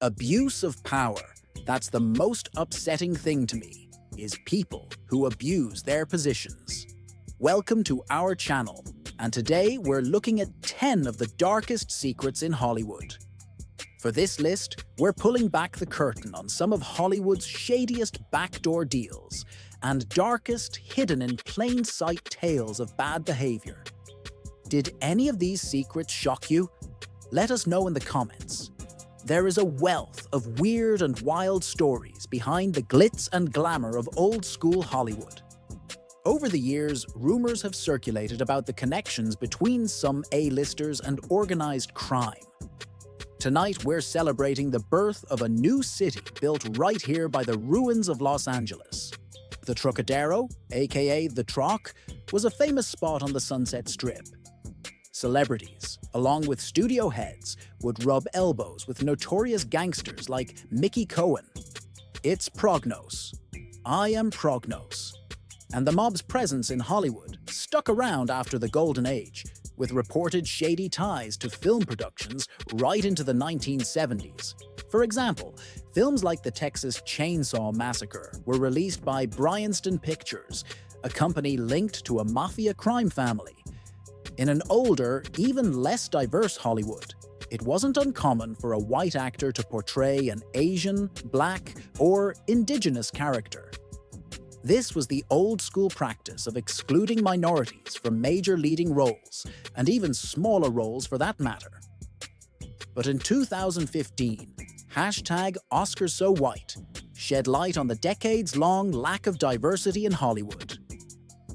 Abuse of power. That's the most upsetting thing to me, is people who abuse their positions. Welcome to our channel, and today we're looking at 10 of the darkest secrets in Hollywood. For this list, we're pulling back the curtain on some of Hollywood's shadiest backdoor deals and darkest hidden in plain sight tales of bad behavior. Did any of these secrets shock you? Let us know in the comments. There is a wealth of weird and wild stories behind the glitz and glamour of old-school Hollywood. Over the years, rumors have circulated about the connections between some A-listers and organized crime. Tonight, we're celebrating the birth of a new city built right here by the ruins of Los Angeles. The Trocadero, aka The Troc, was a famous spot on the Sunset Strip. Celebrities, along with studio heads, would rub elbows with notorious gangsters like Mickey Cohen. It's Prognos. I am Prognos. And the mob's presence in Hollywood stuck around after the Golden Age, with reported shady ties to film productions right into the 1970s. For example, films like the Texas Chainsaw Massacre were released by Bryanston Pictures, a company linked to a mafia crime family. In an older, even less diverse Hollywood, it wasn't uncommon for a white actor to portray an Asian, Black, or indigenous character. This was the old-school practice of excluding minorities from major leading roles, and even smaller roles for that matter. But in 2015, #OscarsSoWhite shed light on the decades-long lack of diversity in Hollywood.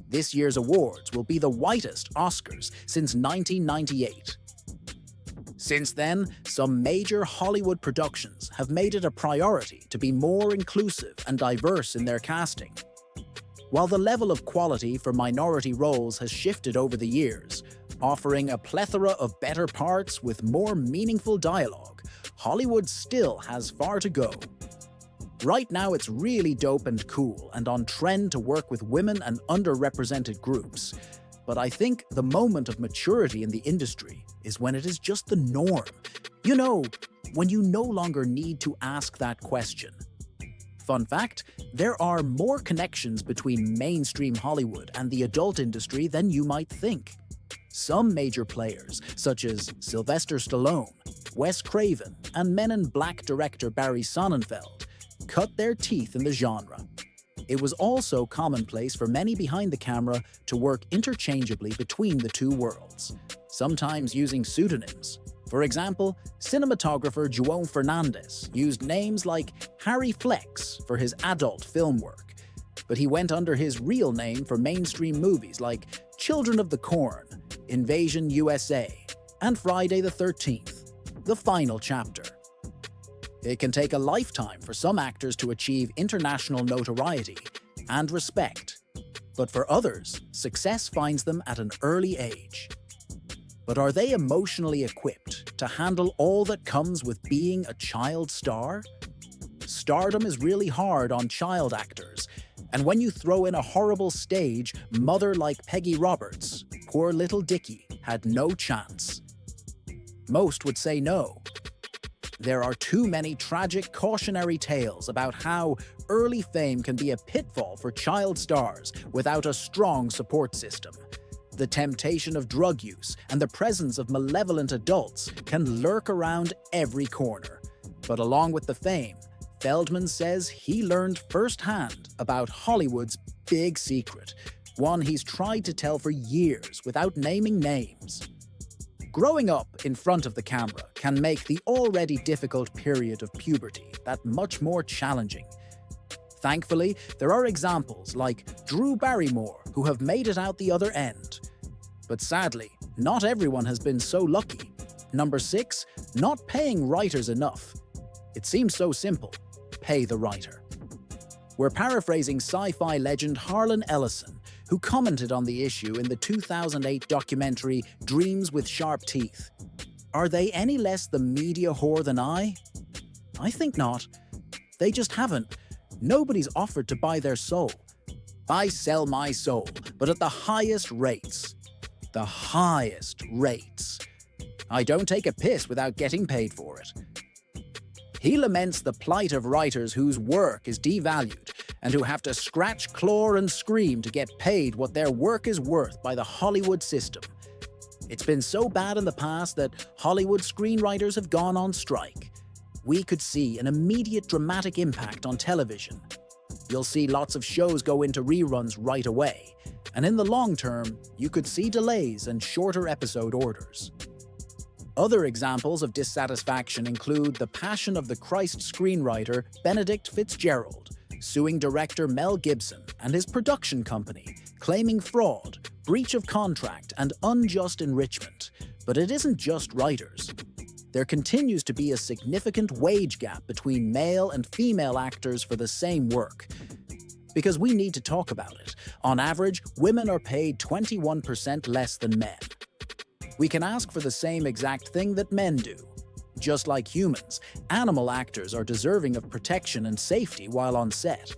This year's awards will be the whitest Oscars since 1998. Since then, some major Hollywood productions have made it a priority to be more inclusive and diverse in their casting. While the level of quality for minority roles has shifted over the years, offering a plethora of better parts with more meaningful dialogue, Hollywood still has far to go. Right now, it's really dope and cool and on trend to work with women and underrepresented groups. But I think the moment of maturity in the industry is when it is just the norm. You know, when you no longer need to ask that question. Fun fact, there are more connections between mainstream Hollywood and the adult industry than you might think. Some major players, such as Sylvester Stallone, Wes Craven, and Men in Black director Barry Sonnenfeld, cut their teeth in the genre. It was also commonplace for many behind the camera to work interchangeably between the two worlds, sometimes using pseudonyms. For example, cinematographer João Fernandes used names like Harry Flex for his adult film work, but he went under his real name for mainstream movies like Children of the Corn, Invasion USA, and Friday the 13th, The Final Chapter. It can take a lifetime for some actors to achieve international notoriety and respect, but for others, success finds them at an early age. But are they emotionally equipped to handle all that comes with being a child star? Stardom is really hard on child actors, and when you throw in a horrible stage mother like Peggy Roberts, poor little Dickie had no chance. Most would say no. There are too many tragic cautionary tales about how early fame can be a pitfall for child stars without a strong support system. The temptation of drug use and the presence of malevolent adults can lurk around every corner. But along with the fame, Feldman says he learned firsthand about Hollywood's big secret, one he's tried to tell for years without naming names. Growing up in front of the camera can make the already difficult period of puberty that much more challenging. Thankfully, there are examples like Drew Barrymore who have made it out the other end. But sadly, not everyone has been so lucky. Number 6, not paying writers enough. It seems so simple. Pay the writer. We're paraphrasing sci-fi legend Harlan Ellison, who commented on the issue in the 2008 documentary Dreams with Sharp Teeth. Are they any less the media whore than I? I think not. They just haven't. Nobody's offered to buy their soul. I sell my soul, but at the highest rates. The highest rates. I don't take a piss without getting paid for it. He laments the plight of writers whose work is devalued and who have to scratch, claw, and scream to get paid what their work is worth by the Hollywood system. It's been so bad in the past that Hollywood screenwriters have gone on strike. We could see an immediate dramatic impact on television. You'll see lots of shows go into reruns right away, and in the long term, you could see delays and shorter episode orders. Other examples of dissatisfaction include The Passion of the Christ screenwriter Benedict Fitzgerald, suing director Mel Gibson and his production company, claiming fraud, breach of contract, and unjust enrichment. But it isn't just writers. There continues to be a significant wage gap between male and female actors for the same work. Because we need to talk about it. On average, women are paid 21% less than men. We can ask for the same exact thing that men do. Just like humans, animal actors are deserving of protection and safety while on set.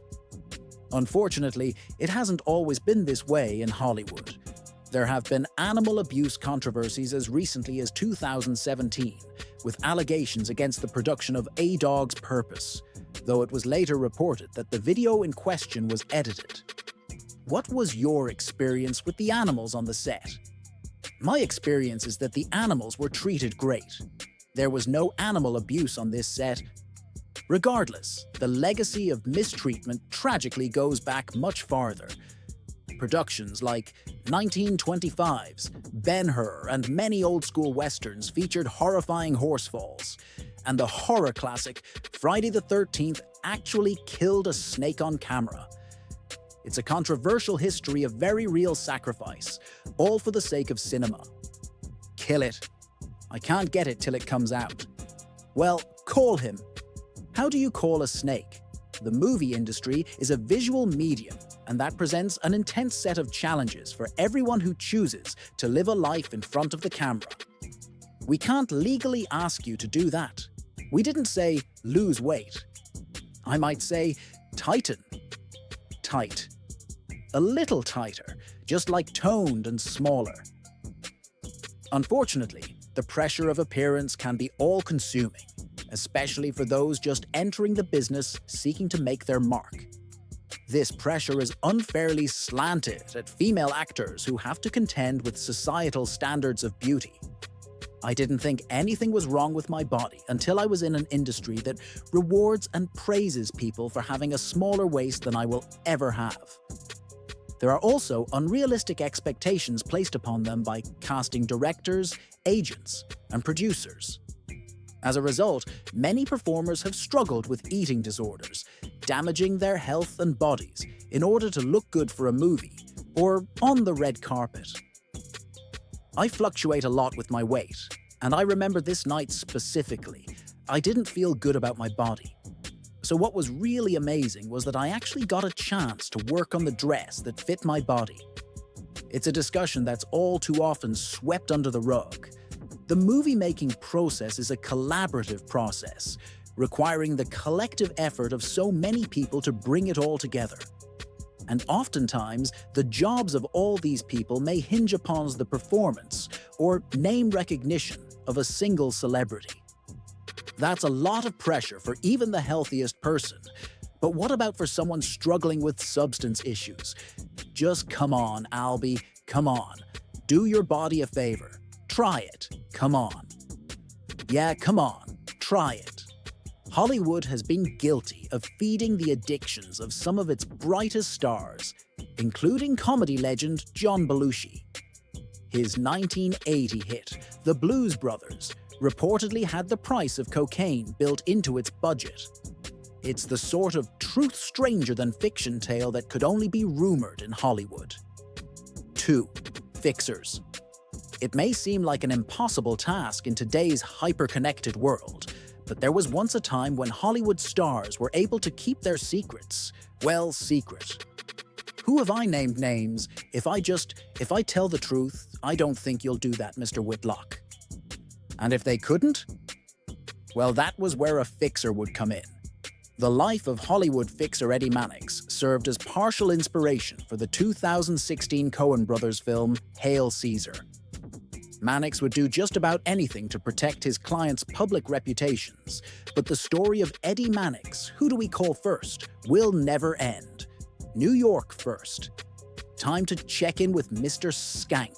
Unfortunately, it hasn't always been this way in Hollywood. There have been animal abuse controversies as recently as 2017, with allegations against the production of A Dog's Purpose, though it was later reported that the video in question was edited. What was your experience with the animals on the set? My experience is that the animals were treated great. There was no animal abuse on this set. Regardless, the legacy of mistreatment tragically goes back much farther. Productions like 1925's Ben-Hur and many old-school westerns featured horrifying horse falls, and the horror classic Friday the 13th actually killed a snake on camera. It's a controversial history of very real sacrifice, all for the sake of cinema. Kill it. I can't get it till it comes out. Well, call him. How do you call a snake? The movie industry is a visual medium, and that presents an intense set of challenges for everyone who chooses to live a life in front of the camera. We can't legally ask you to do that. We didn't say, lose weight. I might say, tighten. Tight. A little tighter, just like toned and smaller. Unfortunately, the pressure of appearance can be all-consuming, especially for those just entering the business seeking to make their mark. This pressure is unfairly slanted at female actors who have to contend with societal standards of beauty. I didn't think anything was wrong with my body until I was in an industry that rewards and praises people for having a smaller waist than I will ever have. There are also unrealistic expectations placed upon them by casting directors, agents, and producers. As a result, many performers have struggled with eating disorders, damaging their health and bodies in order to look good for a movie or on the red carpet. I fluctuate a lot with my weight, and I remember this night specifically. I didn't feel good about my body. So what was really amazing was that I actually got a chance to work on the dress that fit my body. It's a discussion that's all too often swept under the rug. The movie-making process is a collaborative process, requiring the collective effort of so many people to bring it all together. And oftentimes, the jobs of all these people may hinge upon the performance or name recognition of a single celebrity. That's a lot of pressure for even the healthiest person. But what about for someone struggling with substance issues? Just come on, Albie, come on. Do your body a favor. Try it. Come on. Yeah, come on. Try it. Hollywood has been guilty of feeding the addictions of some of its brightest stars, including comedy legend John Belushi. His 1980 hit, The Blues Brothers, reportedly had the price of cocaine built into its budget. It's the sort of truth stranger than fiction tale that could only be rumored in Hollywood. 2. Fixers. It may seem like an impossible task in today's hyper-connected world, but there was once a time when Hollywood stars were able to keep their secrets, well, secret. Who have I named names? If I tell the truth, I don't think you'll do that, Mr. Whitlock. And if they couldn't? Well, that was where a fixer would come in. The life of Hollywood fixer Eddie Mannix served as partial inspiration for the 2016 Coen Brothers film Hail Caesar. Mannix would do just about anything to protect his clients' public reputations, but the story of Eddie Mannix, who do we call first, will never end. New York first. Time to check in with Mr. Skank.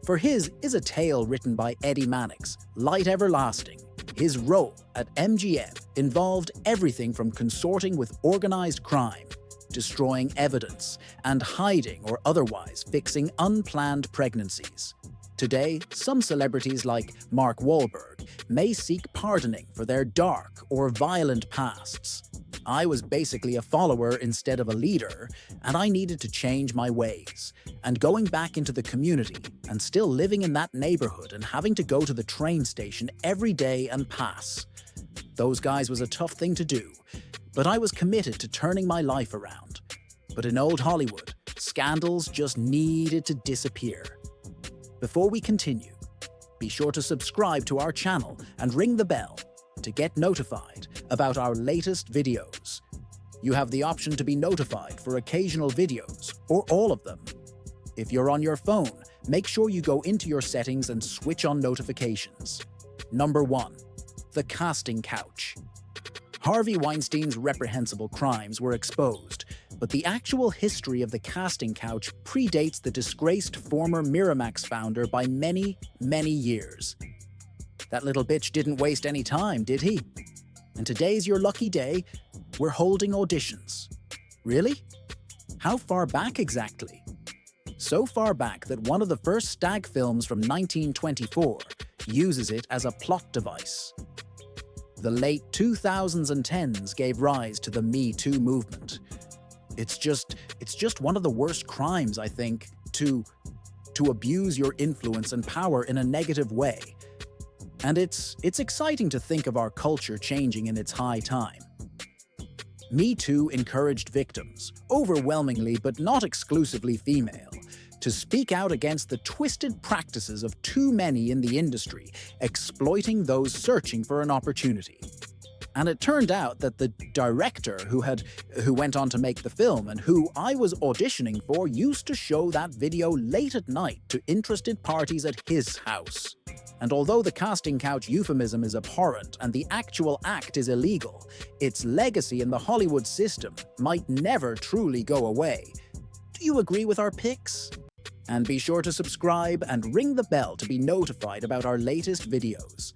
For his is a tale written by Eddie Mannix, light everlasting. His role at MGM involved everything from consorting with organized crime, destroying evidence, and hiding or otherwise fixing unplanned pregnancies. Today, some celebrities like Mark Wahlberg may seek pardoning for their dark or violent pasts. I was basically a follower instead of a leader, and I needed to change my ways. And going back into the community and still living in that neighborhood and having to go to the train station every day and pass. Those guys was a tough thing to do, but I was committed to turning my life around. But in old Hollywood, scandals just needed to disappear. Before we continue, be sure to subscribe to our channel and ring the bell to get notified about our latest videos. You have the option to be notified for occasional videos, or all of them. If you're on your phone, make sure you go into your settings and switch on notifications. Number 1. The casting couch. Harvey Weinstein's reprehensible crimes were exposed, but the actual history of the casting couch predates the disgraced former Miramax founder by many, many years. That little bitch didn't waste any time, did he? And today's your lucky day, we're holding auditions. Really? How far back exactly? So far back that one of the first stag films from 1924 uses it as a plot device. The late 2000s and 10s gave rise to the Me Too movement. It's just one of the worst crimes, I think, to abuse your influence and power in a negative way. And it's exciting to think of our culture changing in its high time. Me Too encouraged victims, overwhelmingly but not exclusively female, to speak out against the twisted practices of too many in the industry, exploiting those searching for an opportunity. And it turned out that the director who went on to make the film and who I was auditioning for used to show that video late at night to interested parties at his house. And although the casting couch euphemism is abhorrent and the actual act is illegal, its legacy in the Hollywood system might never truly go away. Do you agree with our picks? And be sure to subscribe and ring the bell to be notified about our latest videos.